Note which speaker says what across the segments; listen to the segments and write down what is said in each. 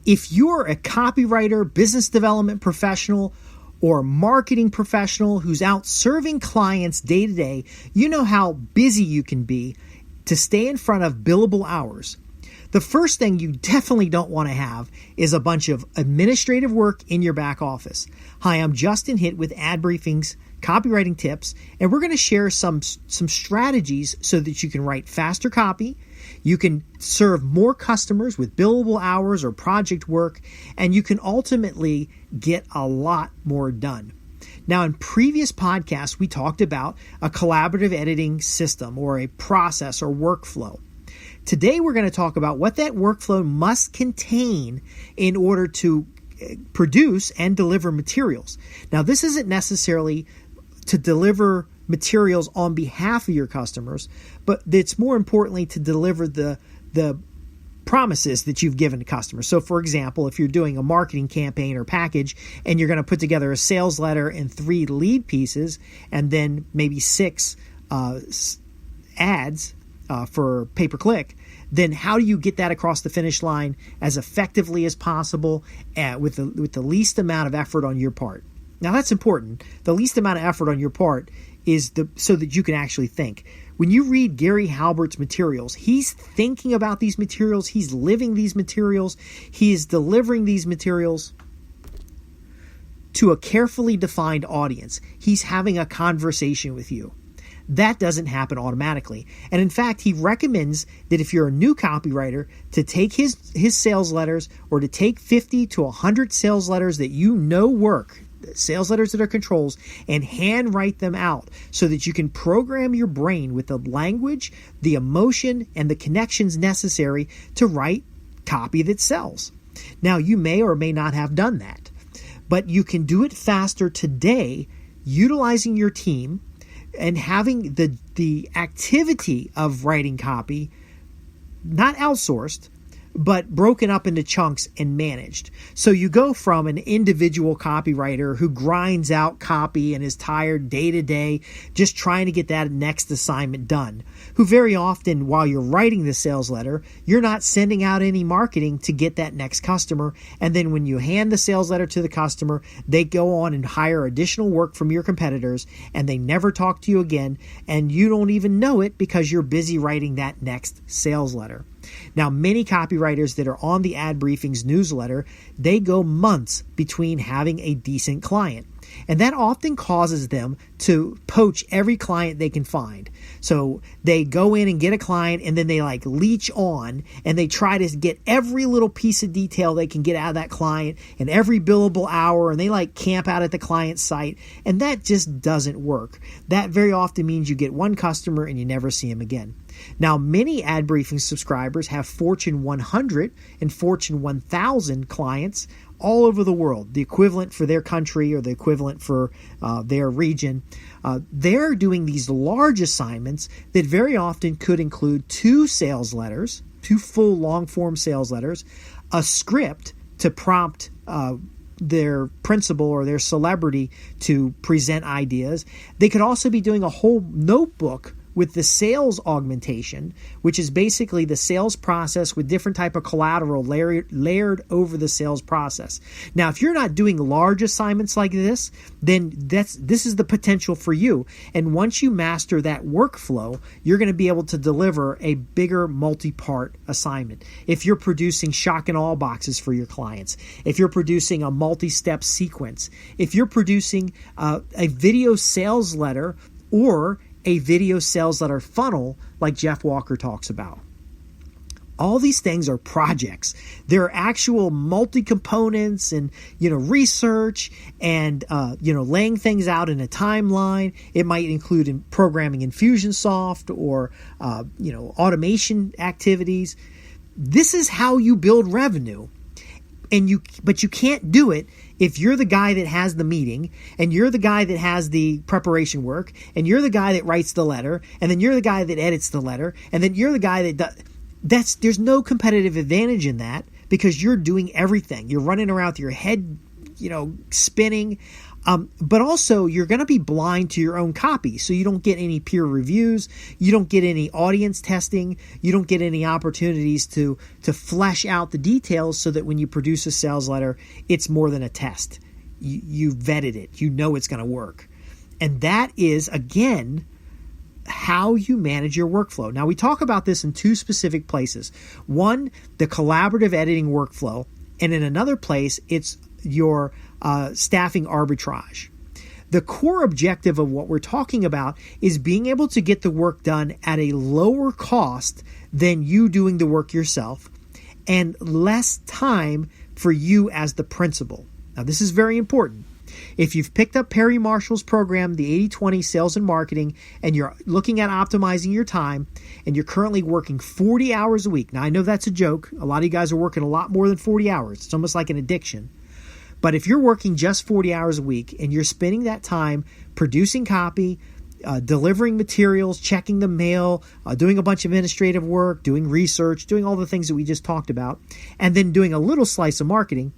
Speaker 1: If you're a copywriter, business development professional, or marketing professional who's out serving clients day to day, you know how busy you can be to stay in front of billable hours. The first thing you definitely don't want to have is a bunch of administrative work in your back office. Hi, I'm Justin Hitt with Ad Briefing's Copywriting Tips, and we're going to share some strategies so that you can write faster copy, you can serve more customers with billable hours or project work, and you can ultimately get a lot more done. Now, in previous podcasts, we talked about a collaborative editing system or a process or workflow. Today, we're going to talk about what that workflow must contain in order to produce and deliver materials. Now, this isn't necessarily to deliver materials on behalf of your customers, but it's more importantly to deliver the promises that you've given to customers. So, for example, if you're doing a marketing campaign or package and you're going to put together a sales letter and 3 lead pieces and then maybe 6 ads for pay-per-click, then how do you get that across the finish line as effectively as possible with the least amount of effort on your part? Now, that's important. The least amount of effort on your part is so that you can actually think. When you read Gary Halbert's materials, he's thinking about these materials, he's living these materials, he is delivering these materials to a carefully defined audience. He's having a conversation with you. That doesn't happen automatically. And in fact, he recommends that if you're a new copywriter, to take his sales letters or to take 50 to 100 sales letters that you know work, sales letters that are controls, and handwrite them out so that you can program your brain with the language, the emotion, and the connections necessary to write copy that sells. Now, you may or may not have done that, but you can do it faster today utilizing your team and having the activity of writing copy not outsourced, but broken up into chunks and managed. So you go from an individual copywriter who grinds out copy and is tired day to day just trying to get that next assignment done, who very often while you're writing the sales letter, you're not sending out any marketing to get that next customer. And then when you hand the sales letter to the customer, they go on and hire additional work from your competitors and they never talk to you again. And you don't even know it because you're busy writing that next sales letter. Now, many copywriters that are on the Ad Briefings newsletter, they go months between having a decent client. And that often causes them to poach every client they can find. So they go in and get a client and then they leech on and they try to get every little piece of detail they can get out of that client and every billable hour, and they camp out at the client's site. And that just doesn't work. That very often means you get one customer and you never see him again. Now, many Ad Briefing subscribers have Fortune 100 and Fortune 1000 clients all over the world, the equivalent for their country or the equivalent for their region. They're doing these large assignments that very often could include 2 sales letters, 2 full long-form sales letters, a script to prompt their principal or their celebrity to present ideas. They could also be doing a whole notebook with the sales augmentation, which is basically the sales process with different type of collateral layered over the sales process. Now, if you're not doing large assignments like this, then this is the potential for you. And once you master that workflow, you're going to be able to deliver a bigger multi-part assignment. If you're producing shock and awe boxes for your clients, if you're producing a multi-step sequence, if you're producing a video sales letter or a video sales letter funnel like Jeff Walker talks about. All these things are projects. They're actual multi-components and, research and, laying things out in a timeline. It might include programming Infusionsoft or, automation activities. This is how you build revenue. But you can't do it if you're the guy that has the meeting and you're the guy that has the preparation work and you're the guy that writes the letter and then you're the guy that edits the letter and then you're the guy that does. There's no competitive advantage in that because you're doing everything. You're running around with your head, spinning. But also, you're going to be blind to your own copy, so you don't get any peer reviews, you don't get any audience testing, you don't get any opportunities to flesh out the details so that when you produce a sales letter, it's more than a test. You vetted it, you know it's going to work. And that is, again, how you manage your workflow. Now, we talk about this in two specific places. One, the collaborative editing workflow, and in another place, it's your staffing arbitrage. The core objective of what we're talking about is being able to get the work done at a lower cost than you doing the work yourself and less time for you as the principal. Now, this is very important. If you've picked up Perry Marshall's program, the 80-20 Sales and Marketing, and you're looking at optimizing your time, and you're currently working 40 hours a week. Now, I know that's a joke. A lot of you guys are working a lot more than 40 hours. It's almost like an addiction. But if you're working just 40 hours a week and you're spending that time producing copy, delivering materials, checking the mail, doing a bunch of administrative work, doing research, doing all the things that we just talked about, and then doing a little slice of marketing,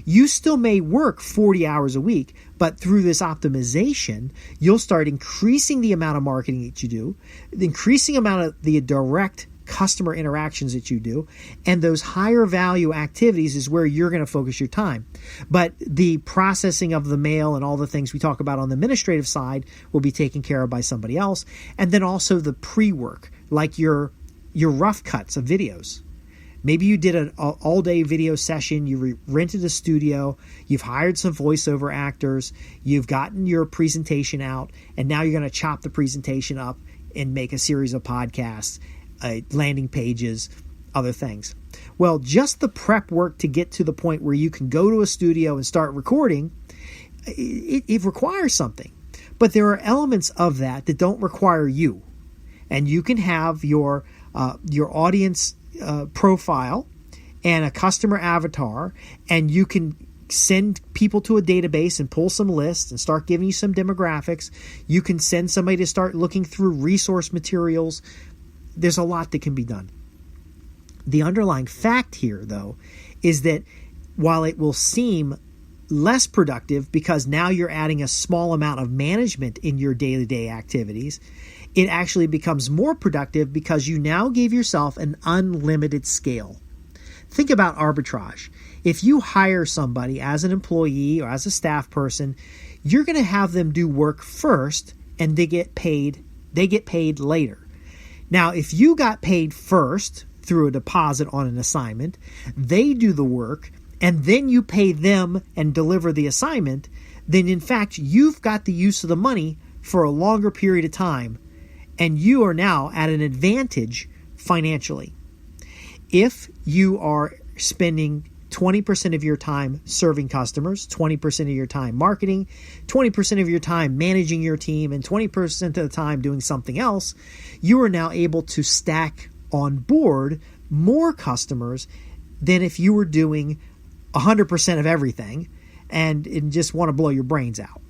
Speaker 1: you still may work 40 hours a week, but through this optimization, you'll start increasing the amount of marketing that you do, the increasing amount of the direct customer interactions that you do, and those higher value activities is where you're going to focus your time. But the processing of the mail and all the things we talk about on the administrative side will be taken care of by somebody else. And then also the pre-work, like your rough cuts of videos. Maybe you did an all-day video session, you rented a studio, you've hired some voiceover actors, you've gotten your presentation out, and now you're going to chop the presentation up and make a series of podcasts, landing pages, other things. Well, just the prep work to get to the point where you can go to a studio and start recording, it requires something. But there are elements of that don't require you. And you can have your audience profile and a customer avatar, and you can send people to a database and pull some lists and start giving you some demographics. You can send somebody to start looking through resource materials. There's a lot that can be done. The underlying fact here, though, is that while it will seem less productive because now you're adding a small amount of management in your day-to-day activities, it actually becomes more productive because you now gave yourself an unlimited scale. Think about arbitrage. If you hire somebody as an employee or as a staff person, you're going to have them do work first and they get paid later. Now, if you got paid first through a deposit on an assignment, they do the work, and then you pay them and deliver the assignment, then in fact, you've got the use of the money for a longer period of time, and you are now at an advantage financially. If you are spending 20% of your time serving customers, 20% of your time marketing, 20% of your time managing your team, and 20% of the time doing something else, you are now able to stack on board more customers than if you were doing 100% of everything and just want to blow your brains out.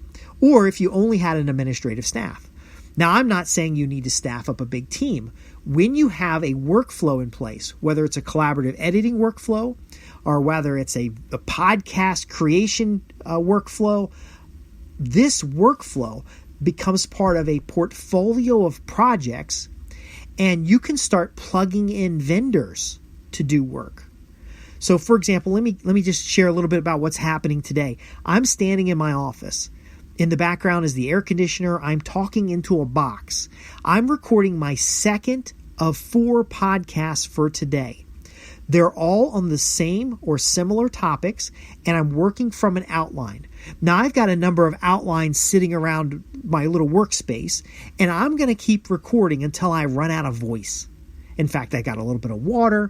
Speaker 1: Or if you only had an administrative staff. Now, I'm not saying you need to staff up a big team. When you have a workflow in place, whether it's a collaborative editing workflow or whether it's a podcast creation workflow, this workflow becomes part of a portfolio of projects, and you can start plugging in vendors to do work. So, for example, let me just share a little bit about what's happening today. I'm standing in my office. In the background is the air conditioner. I'm talking into a box. I'm recording my second of 4 podcasts for today. They're all on the same or similar topics, and I'm working from an outline. Now, I've got a number of outlines sitting around my little workspace, and I'm going to keep recording until I run out of voice. In fact, I got a little bit of water,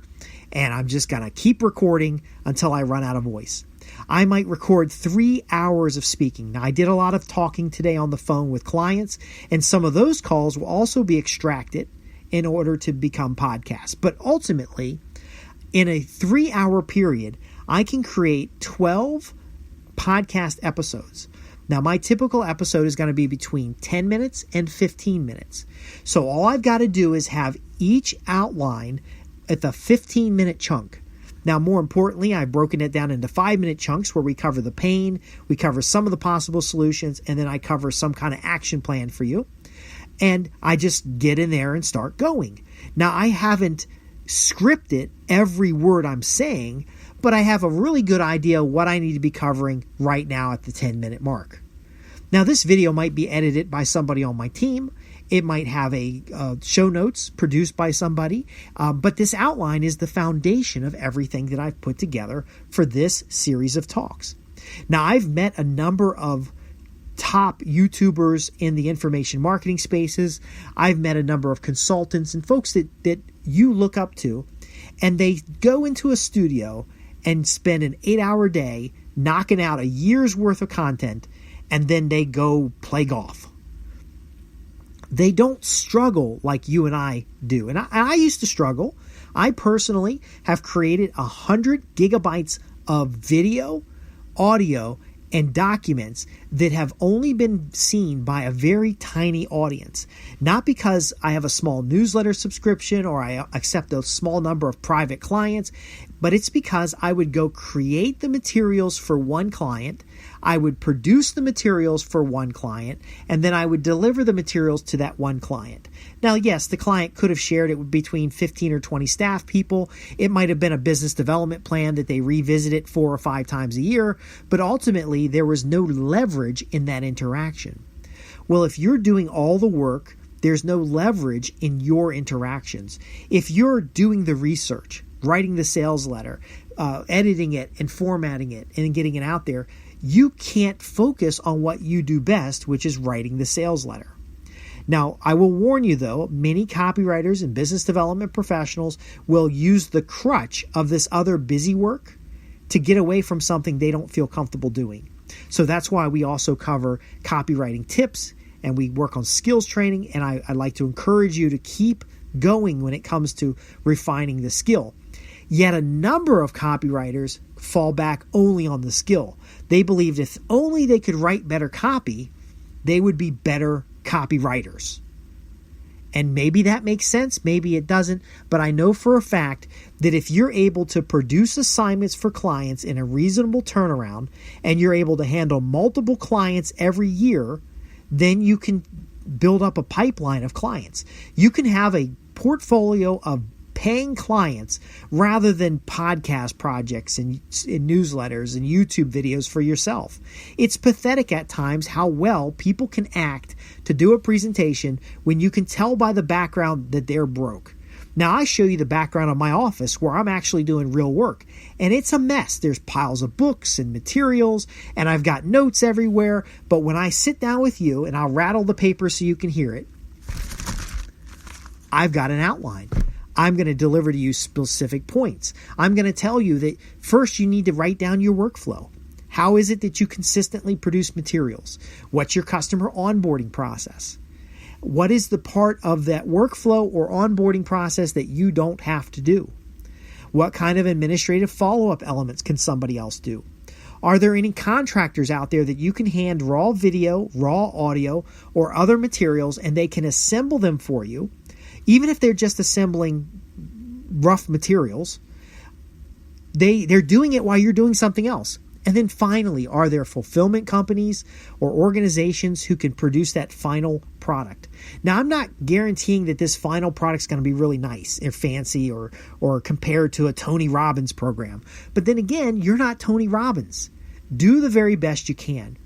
Speaker 1: and I'm just going to keep recording until I run out of voice. I might record 3 hours of speaking. Now, I did a lot of talking today on the phone with clients, and some of those calls will also be extracted in order to become podcasts. But ultimately, in a 3-hour period, I can create 12 podcast episodes. Now, my typical episode is going to be between 10 minutes and 15 minutes. So all I've got to do is have each outline at the 15-minute chunk. Now, more importantly, I've broken it down into 5-minute chunks where we cover the pain, we cover some of the possible solutions, and then I cover some kind of action plan for you. And I just get in there and start going. Now, I haven't scripted every word I'm saying, but I have a really good idea what I need to be covering right now at the 10-minute mark. Now, this video might be edited by somebody on my team. It might have a show notes produced by somebody, but this outline is the foundation of everything that I've put together for this series of talks. Now, I've met a number of top YouTubers in the information marketing spaces. I've met a number of consultants and folks that you look up to, and they go into a studio and spend an 8-hour day knocking out a year's worth of content, and then they go play golf. They don't struggle like you and I do. And I used to struggle. I personally have created 100 gigabytes of video, audio, and documents that have only been seen by a very tiny audience. Not because I have a small newsletter subscription or I accept a small number of private clients, but it's because I would go create the materials for one client, I would produce the materials for one client, and then I would deliver the materials to that one client. Now, yes, the client could have shared it between 15 or 20 staff people. It might have been a business development plan that they revisited 4 or 5 times a year, but ultimately there was no leverage in that interaction. Well, if you're doing all the work, there's no leverage in your interactions. If you're doing the research, writing the sales letter, editing it and formatting it and getting it out there, you can't focus on what you do best, which is writing the sales letter. Now, I will warn you though, many copywriters and business development professionals will use the crutch of this other busy work to get away from something they don't feel comfortable doing. So that's why we also cover copywriting tips and we work on skills training, and I like to encourage you to keep going when it comes to refining the skill. Yet a number of copywriters fall back only on the skill. They believed if only they could write better copy, they would be better copywriters. And maybe that makes sense, maybe it doesn't, but I know for a fact that if you're able to produce assignments for clients in a reasonable turnaround and you're able to handle multiple clients every year, then you can build up a pipeline of clients. You can have a portfolio of paying clients rather than podcast projects and newsletters and YouTube videos for yourself. It's pathetic at times how well people can act to do a presentation when you can tell by the background that they're broke. Now, I show you the background of my office where I'm actually doing real work, and it's a mess. There's piles of books and materials, and I've got notes everywhere, but when I sit down with you, and I'll rattle the paper so you can hear it, I've got an outline. I'm going to deliver to you specific points. I'm going to tell you that first you need to write down your workflow. How is it that you consistently produce materials? What's your customer onboarding process? What is the part of that workflow or onboarding process that you don't have to do? What kind of administrative follow-up elements can somebody else do? Are there any contractors out there that you can hand raw video, raw audio, or other materials and they can assemble them for you? Even if they're just assembling rough materials, they're doing it while you're doing something else. And then finally, are there fulfillment companies or organizations who can produce that final product? Now, I'm not guaranteeing that this final product is going to be really nice or fancy or compared to a Tony Robbins program. But then again, you're not Tony Robbins. Do the very best you can.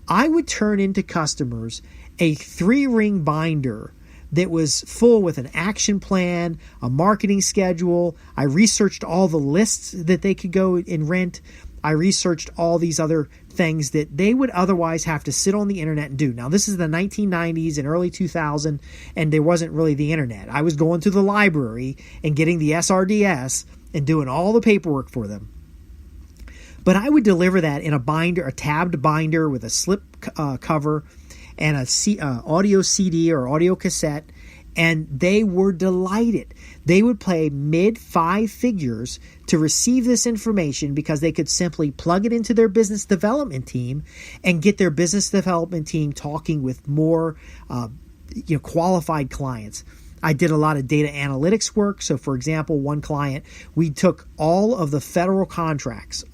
Speaker 1: I would turn into customers a 3-ring binder that was full with an action plan, a marketing schedule. I researched all the lists that they could go and rent. I researched all these other things that they would otherwise have to sit on the internet and do. Now, this is the 1990s and early 2000, and there wasn't really the internet. I was going to the library and getting the SRDS and doing all the paperwork for them. But I would deliver that in a binder, a tabbed binder with a slip cover and a audio CD or audio cassette, and they were delighted. They would pay mid-5 figures to receive this information because they could simply plug it into their business development team and get their business development team talking with more qualified clients. I did a lot of data analytics work. So for example, one client, we took all of the federal contracts,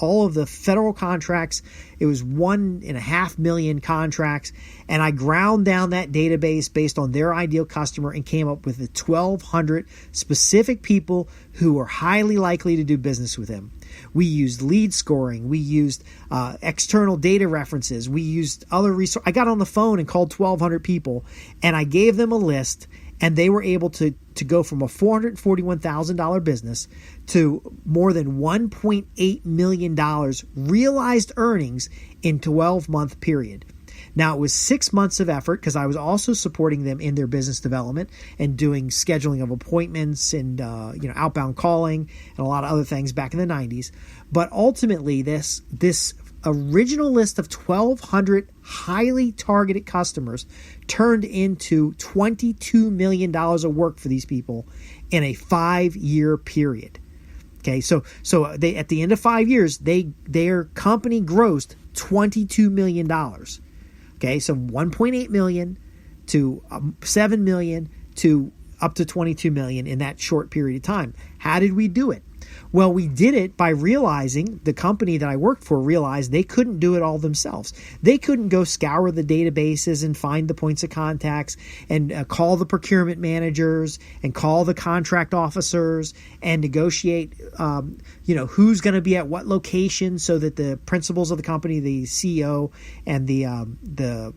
Speaker 1: it was 1.5 million contracts, and I ground down that database based on their ideal customer and came up with the 1,200 specific people who were highly likely to do business with him. We used lead scoring. We used external data references. We used other resources. I got on the phone and called 1,200 people, and I gave them a list, and they were able to go from a $441,000 business to more than $1.8 million realized earnings in 12-month period. Now, it was 6 months of effort because I was also supporting them in their business development and doing scheduling of appointments and outbound calling and a lot of other things back in the 90s. But ultimately, this original list of 1,200 highly targeted customers turned into $22 million of work for these people in a 5-year period. Okay, so they at the end of 5 years, their company grossed $22 million. Okay, so 1.8 million to 7 million to up to 22 million in that short period of time. How did we do it? Well, we did it by realizing the company that I worked for realized they couldn't do it all themselves. They couldn't go scour the databases and find the points of contacts and call the procurement managers and call the contract officers and negotiate, who's going to be at what location so that the principals of the company, the CEO and the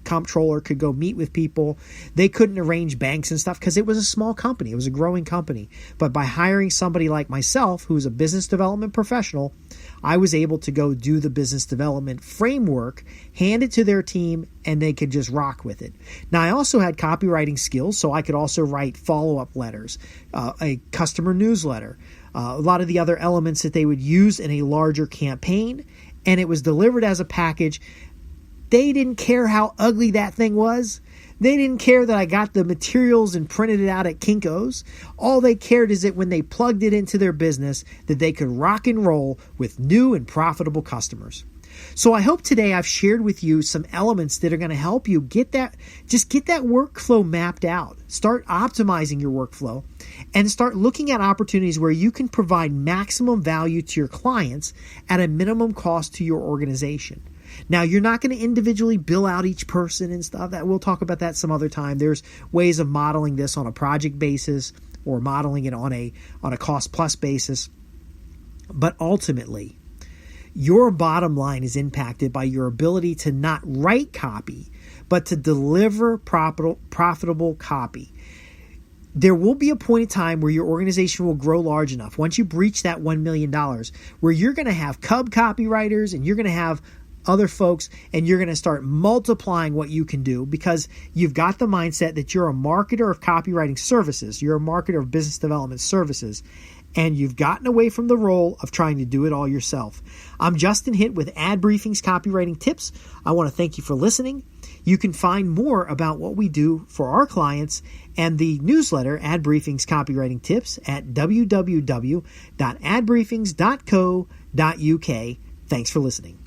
Speaker 1: comptroller could go meet with people. They couldn't arrange banks and stuff because it was a small company. It was a growing company. But by hiring somebody like myself, who's a business development professional, I was able to go do the business development framework, hand it to their team, and they could just rock with it. Now, I also had copywriting skills, so I could also write follow-up letters, a customer newsletter, a lot of the other elements that they would use in a larger campaign, and it was delivered as a package. They didn't care how ugly that thing was. They didn't care that I got the materials and printed it out at Kinko's. All they cared is that when they plugged it into their business, that they could rock and roll with new and profitable customers. So I hope today I've shared with you some elements that are going to help you get that workflow mapped out. Start optimizing your workflow and start looking at opportunities where you can provide maximum value to your clients at a minimum cost to your organization. Now, you're not going to individually bill out each person and stuff. That we'll talk about that some other time. There's ways of modeling this on a project basis or modeling it on a cost plus basis. But ultimately, your bottom line is impacted by your ability to not write copy, but to deliver profitable copy. There will be a point in time where your organization will grow large enough, once you breach that $1 million, where you're going to have cub copywriters and you're going to have other folks, and you're going to start multiplying what you can do because you've got the mindset that you're a marketer of copywriting services. You're a marketer of business development services, and you've gotten away from the role of trying to do it all yourself. I'm Justin Hitt with Ad Briefing's Copywriting Tips. I want to thank you for listening. You can find more about what we do for our clients and the newsletter, Ad Briefing's Copywriting Tips, at www.adbriefings.co.uk. Thanks for listening.